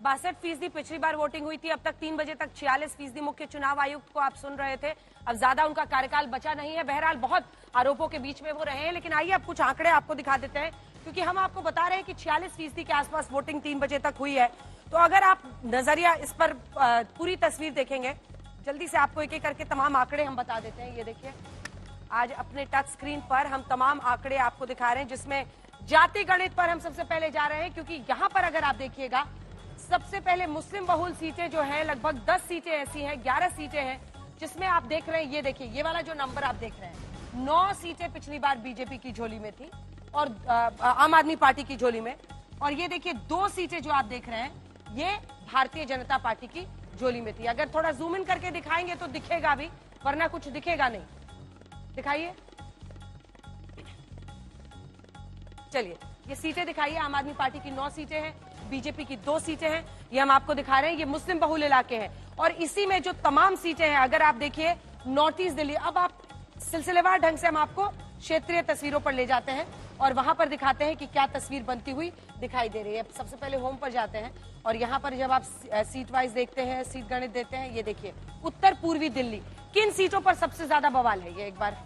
62% पिछली बार वोटिंग हुई थी। अब तक 3 बजे तक 46% मुख्य चुनाव आयुक्त को आप सुन रहे थे। अब ज्यादा उनका कार्यकाल बचा नहीं है। बहरहाल बहुत आरोपों के बीच में वो रहे हैं, लेकिन आइए अब कुछ आंकड़े आपको दिखा देते हैं, क्योंकि हम आपको बता रहे हैं कि 46% के आसपास वोटिंग 3 बजे तक हुई है। तो अगर आप नजरिया इस पर पूरी तस्वीर देखेंगे, जल्दी से आपको एक एक करके तमाम आंकड़े हम बता देते हैं। ये देखिए, आज अपने टच स्क्रीन पर हम तमाम आंकड़े आपको दिखा रहे हैं, जिसमें जाति गणित पर हम सबसे पहले जा रहे हैं, क्योंकि यहां पर अगर आप देखिएगा, सबसे पहले मुस्लिम बहुल सीटें जो है लगभग 10 सीटें ऐसी हैं, 11 सीटें हैं, जिसमें आप देख रहे हैं, ये देखिए, ये वाला जो नंबर आप देख रहे हैं, 9 सीटें पिछली बार बीजेपी की झोली में थी और आम आदमी पार्टी की झोली में, और ये देखिए 2 सीटें जो आप देख रहे हैं, ये भारतीय जनता पार्टी की झोली में थी। अगर थोड़ा जूम इन करके दिखाएंगे तो दिखेगा भी, वरना कुछ दिखेगा नहीं। दिखाइए, चलिए ये सीटें दिखाइए। आम आदमी पार्टी की 9 सीटें हैं, बीजेपी की 2 सीटें हैं, ये हम आपको दिखा रहे हैं। ये मुस्लिम बहुल इलाके हैं और इसी में जो तमाम सीटें हैं, अगर आप देखिए नॉर्थ ईस्ट दिल्ली, अब आप सिलसिलेवार ढंग से हम आपको क्षेत्रीय तस्वीरों पर ले जाते हैं और वहां पर दिखाते हैं कि क्या तस्वीर बनती हुई दिखाई दे रही है। सबसे पहले होम पर जाते हैं और यहाँ पर जब आप सीट वाइज देखते हैं, सीट गणित देते हैं, ये देखिए उत्तर पूर्वी दिल्ली किन सीटों पर सबसे ज्यादा बवाल है, ये एक बार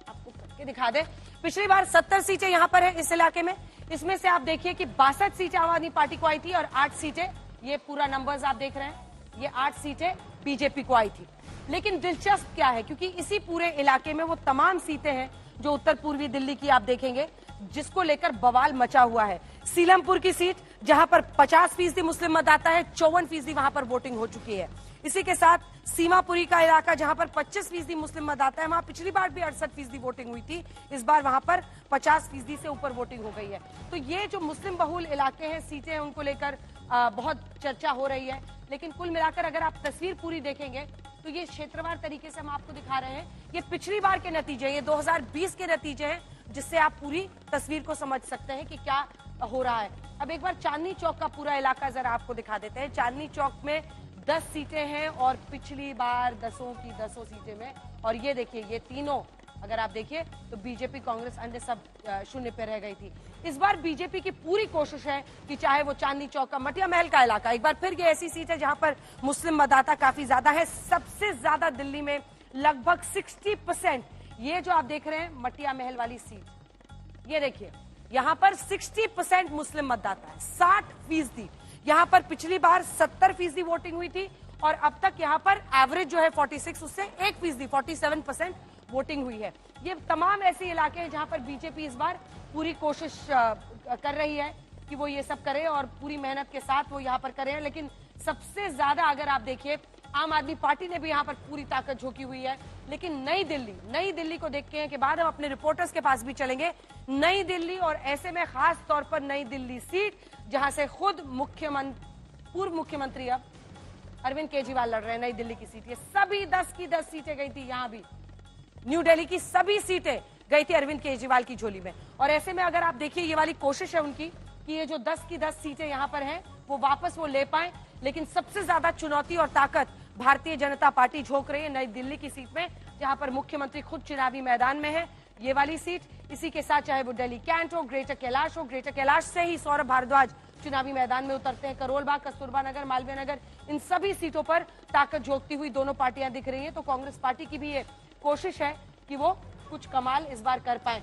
आपको करके दिखा दे। पिछली बार 70 सीटें यहाँ पर है इस इलाके में, इसमें से आप देखिए कि 62 सीटें आम आदमी पार्टी को आई थी और 8 सीटें, ये पूरा नंबर्स आप देख रहे हैं, ये 8 सीटें बीजेपी को आई थी। लेकिन दिलचस्प क्या है, क्योंकि इसी पूरे इलाके में वो तमाम सीटें हैं जो उत्तर पूर्वी दिल्ली की आप देखेंगे, जिसको लेकर बवाल मचा हुआ है। सीलमपुर की सीट जहां पर 50% मुस्लिम मतदाता है, 54% वहां पर वोटिंग हो चुकी है। इसी के साथ सीमापुरी का इलाका जहां पर 25% मुस्लिम मतदाता है, वहां पिछली बार भी 68% वोटिंग हुई थी, इस बार वहां पर 50% से ऊपर वोटिंग हो गई है। तो ये जो मुस्लिम बहुल इलाके हैं, सीटें हैं, उनको लेकर बहुत चर्चा हो रही है। लेकिन कुल मिलाकर अगर आप तस्वीर पूरी देखेंगे तो ये क्षेत्रवार तरीके से हम आपको दिखा रहे हैं। ये पिछली बार के नतीजे, ये 2020 के नतीजे हैं, जिससे आप पूरी तस्वीर को समझ सकते हैं कि क्या हो रहा है। अब एक बार चांदनी चौक का पूरा इलाका जरा आपको दिखा देते हैं। चांदनी चौक में 10 सीटें हैं और पिछली बार 10 की 10 सीटें में, और ये देखिए ये तीनों अगर आप देखिए तो बीजेपी, कांग्रेस, अन्य सब शून्य पे रह गई थी। इस बार बीजेपी की पूरी कोशिश है कि चाहे वो चांदनी चौक का मटिया महल का इलाका, एक बार फिर ये ऐसी सीट है जहां पर मुस्लिम मतदाता काफी ज्यादा है। सबसे ज्यादा दिल्ली में लगभग 60%, ये जो आप देख रहे हैं मटिया महल वाली सीट, ये देखिए यहां पर 60% मुस्लिम मतदाता है, 60%। यहां पर पिछली बार 70% वोटिंग हुई थी और अब तक यहां पर एवरेज जो है 46, उससे 1%, 47% वोटिंग हुई है। ये तमाम ऐसे इलाके हैं जहां पर बीजेपी इस बार पूरी कोशिश कर रही है कि वो ये सब करे और पूरी मेहनत के साथ वो यहाँ पर करे हैं। लेकिन सबसे ज्यादा अगर आप देखिए, आम आदमी पार्टी ने भी यहाँ पर पूरी ताकत झोंकी हुई है। लेकिन नई दिल्ली को देखने के बाद हम अपने रिपोर्टर्स के पास भी चलेंगे। नई दिल्ली, और ऐसे में खास तौर पर नई दिल्ली सीट जहां से खुद पूर्व मुख्यमंत्री अब अरविंद केजरीवाल लड़ रहे हैं, नई दिल्ली की सीट, ये सभी 10 की 10 सीटें गई थी। यहाँ भी न्यू दिल्ली की सभी सीटें गई थी अरविंद केजरीवाल की झोली में। और ऐसे में अगर आप देखिए, ये वाली कोशिश है उनकी कि ये जो 10 की 10 सीटें यहाँ पर हैं वो वापस वो ले पाए। लेकिन सबसे ज्यादा चुनौती और ताकत भारतीय जनता पार्टी झोंक रही है नई दिल्ली की सीट में, जहां पर मुख्यमंत्री खुद चुनावी मैदान में है, ये वाली सीट। इसी के साथ चाहे वो दिल्ली कैंट हो, ग्रेटर कैलाश हो, ग्रेटर कैलाश से ही सौरभ भारद्वाज चुनावी मैदान में उतरते हैं। करोल बाग, कस्तूरबा नगर, मालवीय नगर, इन सभी सीटों पर ताकत झोंकती हुई दोनों पार्टियां दिख रही है। तो कांग्रेस पार्टी की भी ये कोशिश है कि वो कुछ कमाल इस बार कर पाए।